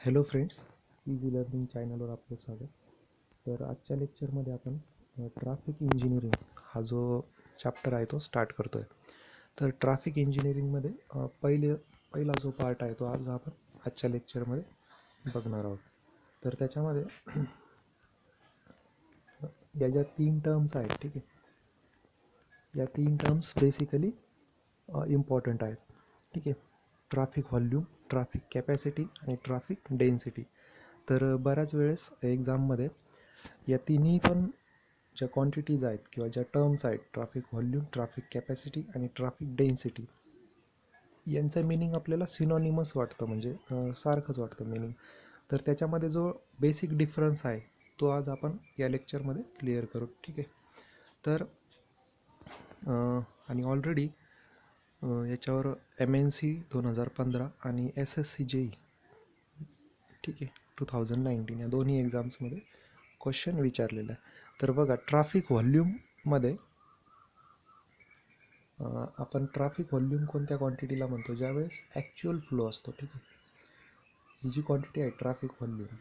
Hello friends, easy learning चॅनलवर आपलं स्वागत. तर आजच्या लेक्चरमध्ये आपण ट्रॅफिक इंजिनिअरिंग हा जो चॅप्टर आहे तो स्टार्ट करतो आहे. तर ट्रॅफिक इंजिनिअरिंगमध्ये पहिला जो पार्ट आहे तो आज आपण आजच्या लेक्चरमध्ये बघणार आहोत. तर त्याच्यामध्ये या ज्या 3 टर्म्स आहेत, ठीक आहे, या 3 टर्म्स बेसिकली इम्पॉर्टंट आहेत, ठीक आहे. ट्रॅफिक व्हॉल्यूम, ट्रॅफिक कॅपॅसिटी आणि ट्रॅफिक डेन्सिटी. तर बऱ्याच वेळेस एक्झाममध्ये या तिन्ही पण ज्या क्वांटिटीज आहेत किंवा ज्या टर्म्स आहेत, ट्रॅफिक व्हॉल्यूम, ट्रॅफिक कॅपॅसिटी आणि ट्रॅफिक डेन्सिटी, यांचं मिनिंग आपल्याला सिनॉनिमस वाटतं, म्हणजे सारखंच वाटतं मिनिंग. तर त्याच्यामध्ये जो बेसिक डिफरन्स आहे तो आज आपण या लेक्चरमध्ये क्लिअर करू, ठीक आहे. तर आणि ऑलरेडी याच्यावर MNC 2015 आणि SSC JEE, ठीक आहे, 2019 या दोन्ही एक्झाम्समध्ये क्वेश्चन विचारलेला आहे. तर बघा, ट्रॅफिक व्हॉल्यूममध्ये आपण ट्रॅफिक व्हॉल्यूम कोणत्या क्वांटिटीला म्हणतो? ज्यावेळेस ॲक्च्युअल फ्लो असतो, ठीक आहे. ही जी क्वांटिटी आहे ट्रॅफिक व्हॉल्यूम,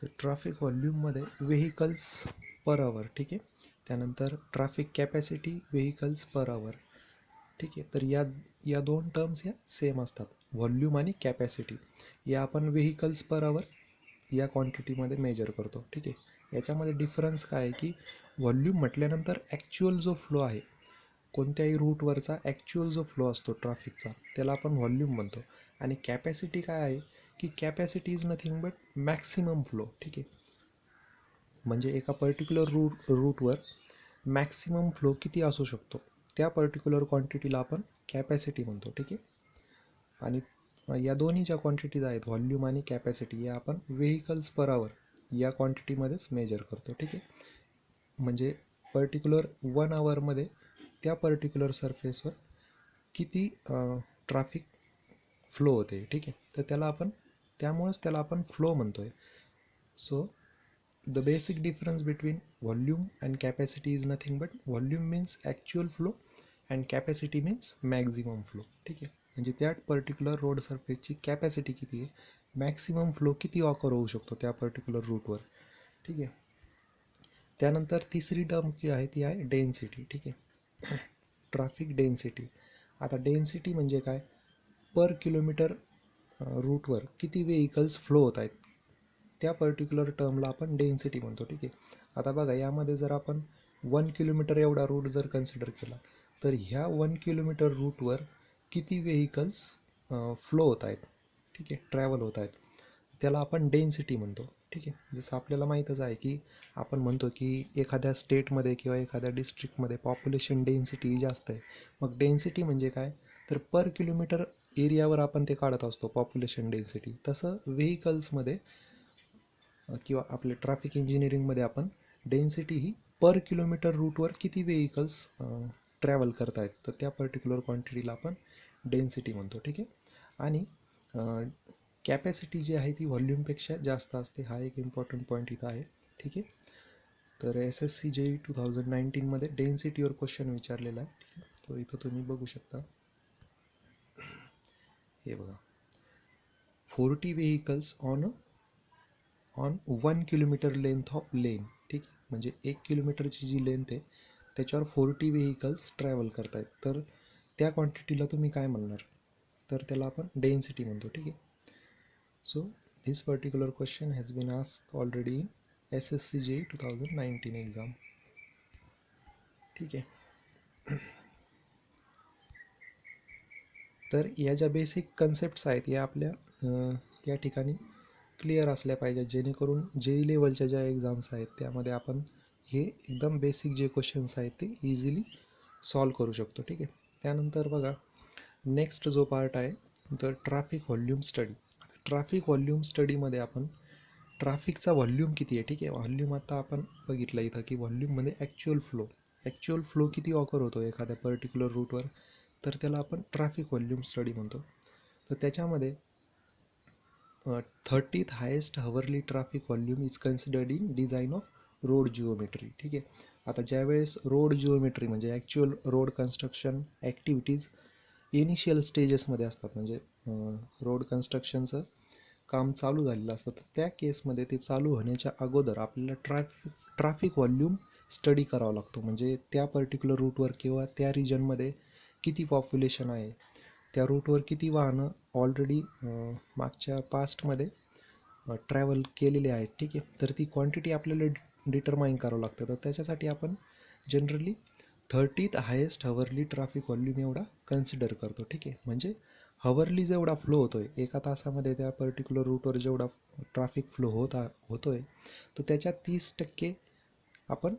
तर ट्रॅफिक व्हॉल्यूममध्ये व्हेकल्स पर आवर, ठीक आहे. त्यानंतर traffic capacity vehicles per hour, ठीक आहे. तर या दोन टर्म्स या सेम असतात, व्हॉल्यूम आणि कॅपॅसिटी. या आपण व्हेकल्स पर आवर या क्वांटिटीमध्ये मेजर करतो, ठीक आहे. याच्यामध्ये डिफरन्स काय आहे की व्हॉल्यूम म्हटल्यानंतर ॲक्च्युअल जो फ्लो आहे, कोणत्याही रूटवरचा ॲक्च्युअल जो फ्लो असतो ट्रॅफिकचा, त्याला आपण व्हॉल्यूम म्हणतो. आणि कॅपॅसिटी काय आहे की capacity is nothing but maximum flow, ठीक आहे. म्हणजे एका पर्टिक्युलर रूटवर मॅक्सिमम फ्लो किती असू शकतो, त्या पर्टिक्युलर क्वांटिटीला आपण कॅपॅसिटी म्हणतो, ठीक आहे. आणि या दोन्ही ज्या क्वांटिटीज आहेत, व्हॉल्यूम आणि कॅपॅसिटी, या आपण व्हेकल्स पर आवर या क्वांटिटीमध्येच मेजर करतो, ठीक आहे. म्हणजे पर्टिक्युलर 1 आवरमध्ये त्या पर्टिक्युलर सरफेसवर किती ट्रॅफिक फ्लो होते, ठीक आहे. तर त्यामुळेच त्याला आपण फ्लो म्हणतो आहे. So the basic difference between volume and capacity is nothing but volume means actual flow and capacity means maximum flow, ठीक आहे. म्हणजे त्या पर्टिक्युलर रोड सरफेसची कॅपॅसिटी किती आहे, मॅक्सिमम फ्लो किती ऑकर होऊ शकतो त्या पर्टिक्युलर रूटवर, ठीक आहे. त्यानंतर तिसरी टर्म जी आहे ती आहे डेन्सिटी, ठीक आहे. Traffic density. आता डेन्सिटी म्हणजे काय? पर किलोमीटर रूटवर किती व्हेकल्स फ्लो होत आहेत, त्या पर्टिक्युलर टर्मला आपण डेन्सिटी म्हणतो, ठीक आहे. आता बघा, यामध्ये जर आपण 1 किलोमीटर एवढा रूट जर कन्सिडर केला, तर ह्या 1 किलोमीटर रूटवर किती व्हेकल्स फ्लो होत आहेत, ठीक आहे, ट्रॅव्हल होत आहेत, त्याला आपण डेन्सिटी म्हणतो, ठीक आहे. जसं आपल्याला माहीतच आहे की आपण म्हणतो की एखाद्या स्टेटमध्ये किंवा एखाद्या डिस्ट्रिक्टमध्ये पॉप्युलेशन डेन्सिटी जास्त आहे. मग डेन्सिटी म्हणजे काय? तर पर किलोमीटर एरियावर आपण ते काढत असतो पॉप्युलेशन डेन्सिटी. तसं व्हेकल्समध्ये किंवा आपल्या ट्रॅफिक इंजिनिअरिंगमध्ये आपण डेन्सिटी ही पर किलोमीटर रूटवर किती व्हेकल्स ट्रॅव्हल करत आहेत, तर त्या पर्टिक्युलर क्वांटिटीला आपण डेन्सिटी म्हणतो, ठीक आहे. आणि कॅपॅसिटी जी आहे ती व्हॉल्यूमपेक्षा जास्त असते. हा एक इम्पॉर्टंट पॉईंट इथं आहे, ठीक आहे. तर SSC JEE 2019मध्ये डेन्सिटीवर क्वेश्चन विचारलेला आहे, ठीक आहे. तो इथं तुम्ही बघू शकता. हे बघा, 40 vehicles on 1 kilometre length of lane, ठीक आहे. म्हणजे 1 किलोमीटरची जी लेंथ आहे त्याच्यावर 40 व्हेकल्स ट्रॅव्हल करत आहेत, तर त्या क्वांटिटीला तुम्ही काय म्हणणार? तर त्याला आपण डेन्सिटी म्हणतो, ठीक आहे. So this particular question has been asked already in SSC JEE 2019 exam, ठीक आहे. तर या ज्या बेसिक कन्सेप्ट्स आहेत या आपल्या या ठिकाणी क्लिअर असल्या पाहिजेत, जेणेकरून JEE लेवलच्या ज्या एक्झाम्स आहेत त्यामध्ये आपण हे एकदम बेसिक जे क्वेश्चन्स आहेत ते इझिली सॉल्व करू शकतो, ठीक आहे. त्यानंतर बघा, नेक्स्ट जो पार्ट आहे तर traffic volume study. Traffic volume स्टडीमध्ये आपण ट्रॅफिकचा व्हॉल्यूम किती आहे, ठीक आहे. व्हॉल्यूम आता आपण बघितलं इथं की व्हॉल्यूममध्ये ॲक्च्युअल फ्लो किती ऑकर होतो एखाद्या पर्टिक्युलर रूटवर, तर त्याला आपण ट्रॅफिक व्हॉल्यूम स्टडी म्हणतो. तर त्याच्यामध्ये 30th highest hourly traffic volume is considered in design of road geometry. ठीक आहे. आता ज्यावेळेस रोड जिओमेट्री म्हणजे actual road construction activities initial स्टेजेसमध्ये असतात, म्हणजे रोड कन्स्ट्रक्शनचं काम चालू झालेलं असतं, तर त्या केसमध्ये ते चालू होण्याच्या अगोदर आपल्याला ट्रॅफिक व्हॉल्यूम स्टडी करावा लागतो. म्हणजे त्या पर्टिक्युलर रूटवर किंवा त्या रिजनमध्ये किती पॉप्युलेशन आहे, त्या रूटवर किती वाहनं ऑलरेडी मागच्या पास्टमध्ये ट्रॅव्हल केलेले आहेत. ठीक आहे. तर ती क्वांटिटी आपल्याला डिटरमाइन करावं लागतं. तर त्याच्यासाठी आपण generally 30th highest hourly traffic volume एवढा कन्सिडर करतो. ठीक आहे. म्हणजे हवरली जेवढा फ्लो होतो आहे एका तासामध्ये त्या पर्टिक्युलर रूटवर जेवढा ट्रॅफिक फ्लो होतो आहे, तर त्याच्या 30% आपण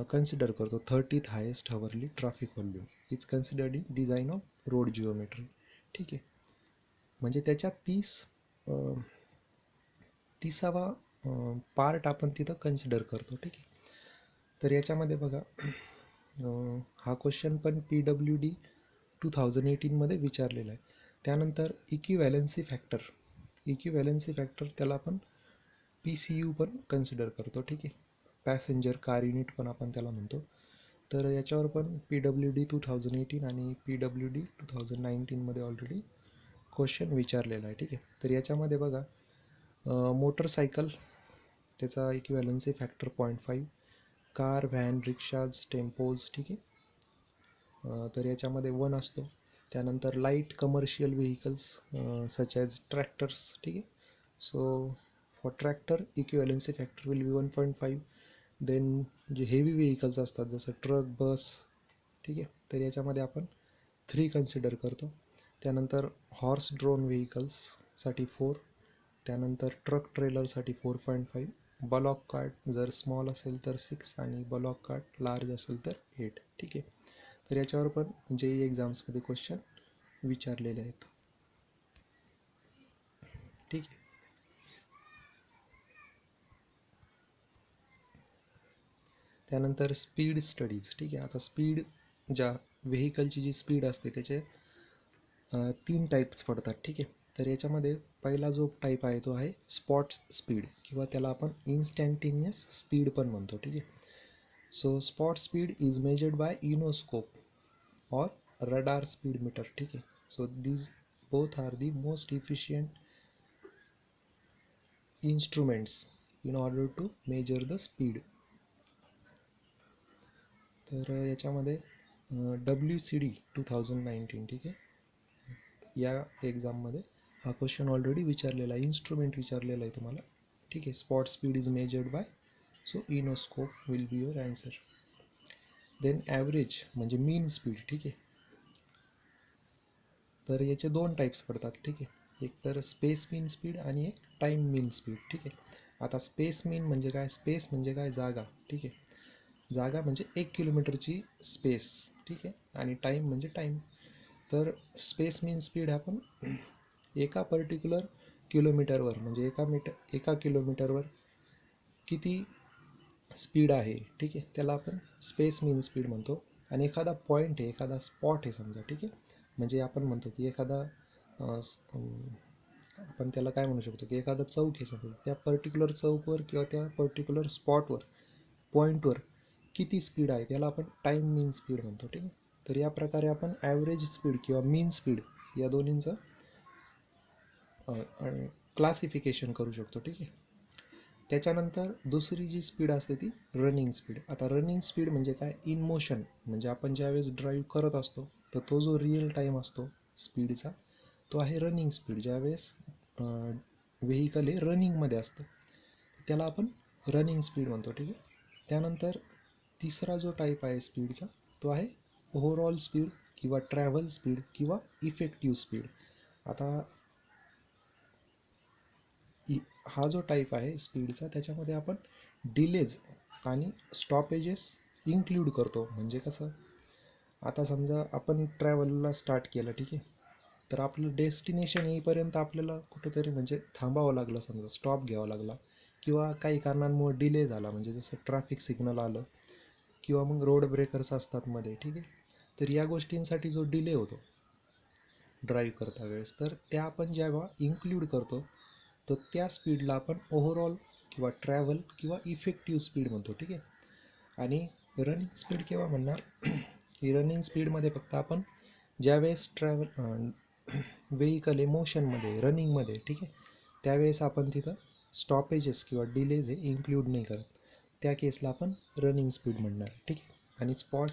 कन्सिडर करतो. 30th highest hourly traffic volume is considered in design of road geometry. ठीक आहे. म्हणजे त्याच्या 30वा पार्ट आपण तिथं कन्सिडर करतो. ठीक आहे. तर याच्यामध्ये बघा, हा क्वेश्चन पण PWD 2018मध्ये विचारलेला आहे. त्यानंतर इक्विव्हॅलन्सी फॅक्टर त्याला आपण PCU पण कन्सिडर करतो. ठीक आहे. पॅसेंजर कार युनिट पण आपण त्याला म्हणतो. तर याच्यावर पण PWD 2018 आणि PWD 2019मध्ये ऑलरेडी क्वेश्चन विचारलेला आहे. ठीक आहे. तर याच्यामध्ये बघा, मोटरसायकल त्याचा equivalency factor 0.5, car, van, rickshaws, tempos. ठीक आहे. तर याच्यामध्ये 1 असतो. त्यानंतर light commercial vehicles such as tractors. ठीक आहे. So for tractor equivalency factor will be 1.5. Then जे हेवी व्हेकल्स असतात जसं ट्रक, बस. ठीक आहे. तर याच्यामध्ये आपण 3 कन्सिडर करतो. त्यानंतर हॉर्स ड्रोन व्हेकल्ससाठी 4. त्यानंतर ट्रक ट्रेलरसाठी 4.5. बलॉक कार्ट जर स्मॉल असेल तर 6 आणि बलॉक कार्ट लार्ज असेल तर 8. ठीक आहे. तर याच्यावर पण JEE एक्झाम्समध्ये क्वेश्चन विचारलेले आहेत. ठीक आहे. त्यानंतर स्पीड स्टडीज. ठीक आहे. आता स्पीड ज्या व्हेकलची जी स्पीड असते त्याचे 3 टाईप्स पडतात. ठीक आहे. तर याच्यामध्ये पहिला जो टाईप आहे तो आहे स्पॉट स्पीड किंवा त्याला आपण इन्स्टँटेनियस स्पीड पण म्हणतो. ठीक आहे. So spot speed is measured by enoscope or radar speed meter. ठीक आहे. So these both are the most efficient instruments in order to measure the speed. तर याच्यामध्ये WCD 2019. ठीक आहे. या एक्झाममध्ये हा क्वेश्चन ऑलरेडी विचारलेला आहे, इन्स्ट्रुमेंट विचारलेला आहे तुम्हाला. ठीक आहे. Spot speed is measured by, so enoscope will be your answer. Then average म्हणजे मीन स्पीड. ठीक आहे. तर याचे 2 टाईप्स पडतात. ठीक आहे. एक तर स्पेस मीन स्पीड आणि एक टाईम मीन स्पीड. ठीक आहे. आता स्पेस मीन म्हणजे काय? स्पेस म्हणजे काय? जागा. ठीक आहे. जागा म्हणजे 1 किलोमीटरची स्पेस. ठीक आहे. आणि टाईम म्हणजे टाईम. तर स्पेस मीन स्पीड आपण एका पर्टिक्युलर किलोमीटरवर म्हणजे एका किलोमीटरवर किती स्पीड आहे. ठीक आहे. त्याला आपण स्पेस मीन स्पीड म्हणतो. आणि एखादा पॉईंट आहे, एखादा स्पॉट आहे समजा. ठीक आहे. म्हणजे आपण म्हणतो की एखादा आपण त्याला काय म्हणू शकतो की एखादा चौक आहे समजा, त्या पर्टिक्युलर चौकवर किंवा त्या पर्टिक्युलर स्पॉटवर पॉईंटवर किती स्पीड आहे त्याला आपण टाईम मीन स्पीड म्हणतो. ठीक आहे. तर या प्रकारे आपण ॲव्हरेज स्पीड किंवा मीन स्पीड या दोन्हींचं क्लासिफिकेशन करू शकतो. ठीक आहे. त्याच्यानंतर दुसरी जी स्पीड असते ती रनिंग स्पीड. आता रनिंग स्पीड म्हणजे काय? इन मोशन म्हणजे आपण ज्यावेळेस ड्राईव्ह करत असतो तर तो जो रिअल टाईम असतो स्पीडचा तो आहे रनिंग स्पीड. ज्यावेळेस व्हेकल हे रनिंगमध्ये असतं त्याला आपण रनिंग स्पीड म्हणतो. ठीक आहे. त्यानंतर तिसरा जो टाईप आहे स्पीडचा तो आहे ओव्हरऑल स्पीड किंवा ट्रॅव्हल स्पीड किंवा इफेक्टिव्ह स्पीड. आता हा जो टाईप आहे स्पीडचा त्याच्यामध्ये आपण डिलेज आणि स्टॉपेजेस इन्क्ल्यूड करतो. म्हणजे कसं? आता समजा आपण ट्रॅव्हलला स्टार्ट केलं. ठीक आहे. तर आपलं डेस्टिनेशन येईपर्यंत आपल्याला कुठेतरी म्हणजे थांबावं लागलं, समजा स्टॉप घ्यावा लागला किंवा काही कारणांमुळे डिले झाला, म्हणजे जसं ट्रॅफिक सिग्नल आलं किंवा मग रोड ब्रेकर्स असतात मध्ये. ठीक आहे. तर या गोष्टींसाठी जो डिले होतो ड्राईव्ह करता वेळेस तर त्या आपण जेव्हा इन्क्ल्यूड करतो तर त्या स्पीडला आपण ओव्हरऑल किंवा ट्रॅव्हल किंवा इफेक्टिव्ह स्पीड म्हणतो, ठीक आहे. आणि रनिंग स्पीड केव्हा म्हणणार ही रनिंग स्पीडमध्ये फक्त आपण ज्यावेळेस व्हेकल मोशनमध्ये रनिंगमध्ये, ठीक आहे, त्यावेळेस आपण तिथं स्टॉपेजेस किंवा डिलेज हे इन्क्ल्यूड नाही करत, त्या केसला आपण रनिंग स्पीड म्हणणार, ठीक आहे. आणि स्पॉट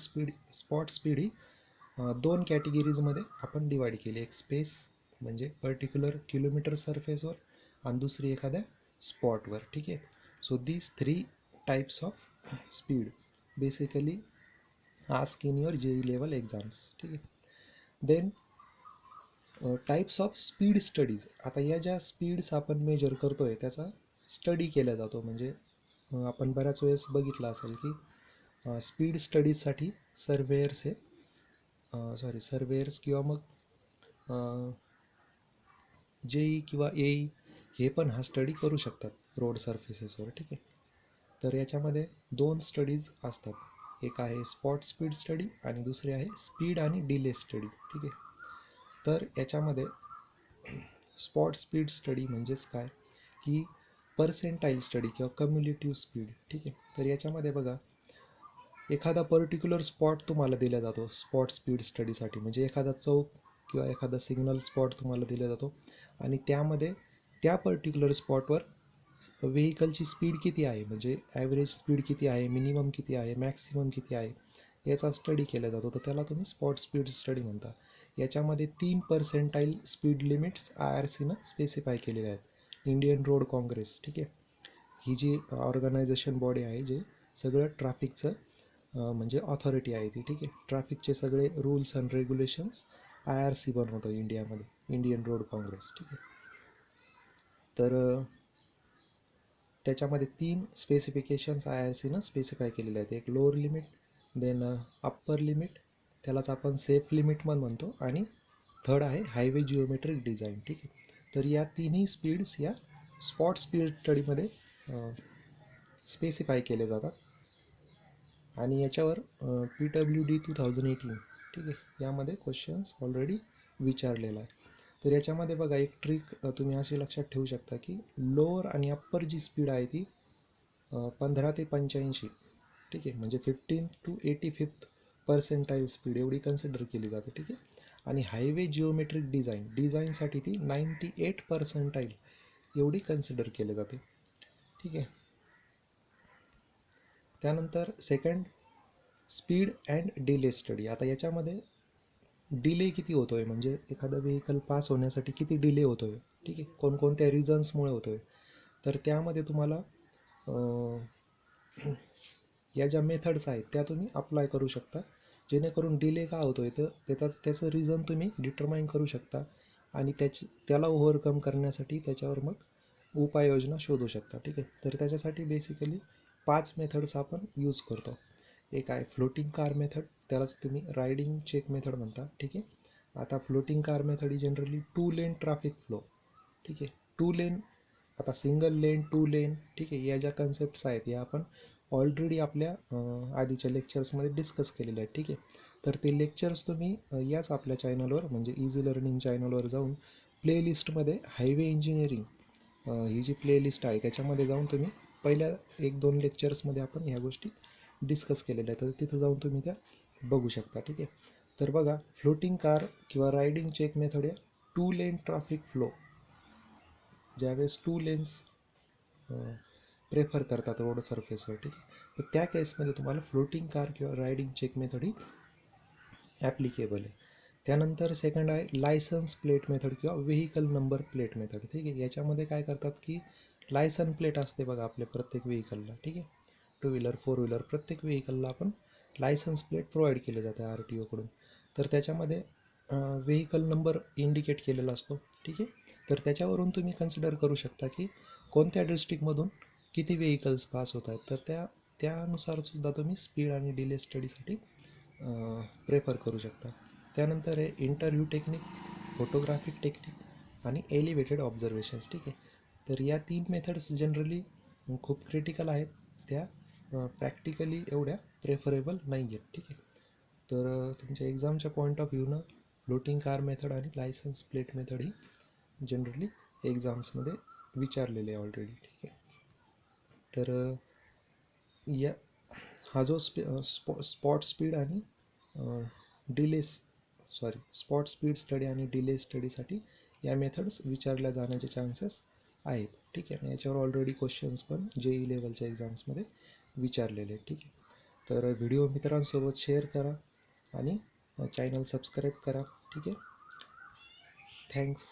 स्पीड ही दोन कॅटेगरीजमध्ये आपण डिवाईड केली. एक स्पेस म्हणजे पर्टिक्युलर किलोमीटर सरफेसवर आणि दुसरी एखाद्या स्पॉटवर, ठीक आहे. So these 3 types of speed basically ask in your JEE level exams, ठीक आहे. Then types of speed studies. आता या ज्या स्पीड्स आपण मेजर करतो आहे त्याचा स्टडी केला जातो. म्हणजे आपण बऱ्याच वेळेस बघितलं असेल की स्पीड स्टडीजसाठी सर्वेअर्स किंवा मग JEE किंवा AE हे पण हा स्टडी करू शकतात रोड सर्फेसेसवर, ठीक आहे. तर याच्यामध्ये 2 स्टडीज असतात. एक आहे स्पॉट स्पीड स्टडी आणि दुसरी आहे स्पीड आणि डिले स्टडी, ठीक आहे. तर याच्यामध्ये स्पॉट स्पीड स्टडी म्हणजेच काय की पर्सेंटाईल स्टडी किंवा कम्युलेटिव्ह स्पीड, ठीक आहे. तर याच्यामध्ये बघा, एखादा पर्टिक्युलर स्पॉट तुम्हाला दिला जातो स्पॉट स्पीड स्टडीसाठी. म्हणजे एखादा चौक किंवा एखादा सिग्नल स्पॉट तुम्हाला दिला जातो आणि त्यामध्ये त्या पर्टिक्युलर स्पॉटवर व्हेकलची स्पीड किती आहे, म्हणजे ॲव्हरेज स्पीड किती आहे, मिनिमम किती आहे, मॅक्सिमम किती आहे, याचा स्टडी केला जातो. तर त्याला तुम्ही स्पॉट स्पीड स्टडी म्हणता. याच्यामध्ये 3 पर्सेंटाईल स्पीड लिमिट्स IRCनं स्पेसिफाय केलेले आहेत. इंडियन रोड काँग्रेस, ठीक आहे, ही जी ऑर्गनायझेशन बॉडी आहे जे सगळं ट्रॅफिकचं म्हणजे ऑथॉरिटी आहे ती, ठीक आहे. ट्रॅफिकचे सगळे रूल्स अँड रेग्युलेशन्स IRC बनवतो इंडियामध्ये, इंडियन रोड काँग्रेस, ठीक आहे. तर त्याच्यामध्ये 3 स्पेसिफिकेशन्स IRCनं स्पेसिफाय केलेले आहेत. एक lower limit, then upper limit, त्यालाच आपण सेफ लिमिट पण म्हणतो, आणि थर्ड आहे हायवे जिओमेट्रिक डिझाईन, ठीक आहे. तर या तिन्ही स्पीड्स या स्पॉट स्पीड स्टडीमध्ये स्पेसिफाय केले जातात. आणि याच्यावर PWD 2018, ठीक आहे, यामध्ये क्वेश्चन्स ऑलरेडी विचारलेला आहे. तर याच्यामध्ये बघा एक ट्रिक तुम्ही अशी लक्षात ठेवू शकता की लोअर आणि अप्पर जी स्पीड आहे ती 15 ते 85, ठीक आहे, म्हणजे 15 to 85th पर्सेंटाईल स्पीड एवढी कन्सिडर केली जाते, ठीक आहे. आणि हायवे जिओमेट्रिक डिझाईनसाठी ती 98 पर्सेंटाईल एवढी कन्सिडर केली जाते, ठीक आहे. त्यानंतर second speed and delay study. आता याच्यामध्ये डिले किती होतो आहे, म्हणजे एखादा व्हेकल पास होण्यासाठी किती डिले होतो आहे, ठीक आहे, कोणकोणत्या रिझन्समुळे होतो आहे. तर त्यामध्ये तुम्हाला या ज्या मेथड्स आहेत त्या तुम्ही अप्लाय करू शकता, जेणेकरून डिले का होतो आहे तर त्याचं रिझन तुम्ही डिटरमाइन करू शकता आणि त्याला ओव्हरकम करण्यासाठी त्याच्यावर मग उपाययोजना शोधू शकता, ठीक आहे. तर त्याच्यासाठी बेसिकली 5 मेथड्स आपण यूज करतो. एक आहे फ्लोटिंग कार मेथड, त्यालाच तुम्ही रायडिंग चेक मेथड म्हणता, ठीक आहे. आता फ्लोटिंग कार मेथड ही जनरली 2 लेन ट्रॅफिक फ्लो, ठीक आहे. 2 लेन, आता सिंगल लेन, 2 लेन, ठीक आहे, या ज्या कन्सेप्ट्स आहेत या आपण ऑलरेडी आपल्या आधीच्या लेक्चर्समध्ये डिस्कस केलेल्या आहेत, ठीक आहे. तर ते लेक्चर्स तुम्ही याच आपल्या चॅनलवर म्हणजे इझी लर्निंग चॅनलवर जाऊन प्लेलिस्टमध्ये हायवे इंजिनिअरिंग ही जी प्लेलिस्ट आहे त्याच्यामध्ये जाऊन तुम्ही पहिल्या 1-2 लेक्चर्समध्ये आपण ह्या गोष्टी डिस्कस केलेल्या आहेत, तर तिथं जाऊन तुम्ही त्या बघू शकता, ठीक आहे. तर बघा, फ्लोटिंग कार किंवा रायडिंग चेक मेथड या 2 लेन ट्रॅफिक फ्लो, ज्यावेळेस 2 लेन्स प्रेफर करतात रोड सरफेसवर, ठीक आहे, तर त्या केसमध्ये तुम्हाला फ्लोटिंग कार किंवा रायडिंग चेक मेथड ही ॲप्लिकेबल आहे. त्यानंतर सेकंड आहे लायसन्स प्लेट मेथड किंवा व्हेकल नंबर प्लेट मेथड, ठीक आहे. याच्यामध्ये काय करतात की लायसन प्लेट असते बघा आपल्या प्रत्येक व्हेकलला, ठीक आहे, 2 व्हीलर 4 व्हीलर प्रत्येक व्हेकलला आपण लायसन्स प्लेट प्रोव्हाइड केले जाते RTOकडून. तर त्याच्यामध्ये व्हेकल नंबर इंडिकेट केलेला असतो, ठीक आहे. तर त्याच्यावरून तुम्ही कन्सिडर करू शकता की कोणत्या डिस्ट्रिक्टमधून किती व्हेकल्स पास होत आहेत. तर त्यानुसारसुद्धा तुम्ही स्पीड आणि डिले स्टडीसाठी प्रेफर करू शकता. त्यानंतर आहे इंटरव्ह्यू टेक्निक, फोटोग्राफिक टेक्निक आणि एलिव्हेटेड ऑब्झर्वेशन्स, ठीक आहे. तर या 3 मेथड्स जनरली खूप क्रिटिकल आहेत, त्या प्रॅक्टिकली एवढ्या प्रेफरेबल नाही आहेत, ठीक आहे. तर तुमच्या एक्झामच्या पॉईंट ऑफ व्ह्यूनं फ्लोटिंग कार मेथड आणि लायसन्स प्लेट मेथड ही जनरली एक्झाम्समध्ये विचारलेले आहे ऑलरेडी. ठीक आहे. तर या हा जो स्पॉट स्पीड आणि डिले स्पॉट स्पीड स्टडी आणि डिले स्टडीसाठी या मेथड्स विचारल्या जाण्याचे चान्सेस आहेत. ठीक आहे. याच्यावर ऑलरेडी क्वेश्चन्स पण JEE लेवलच्या एक्झाम्समध्ये विचारलेले आहेत. ठीक आहे. तर व्हिडिओ मित्रांसोबत शेअर करा आणि चॅनल सबस्क्राईब करा. ठीक आहे. थँक्स.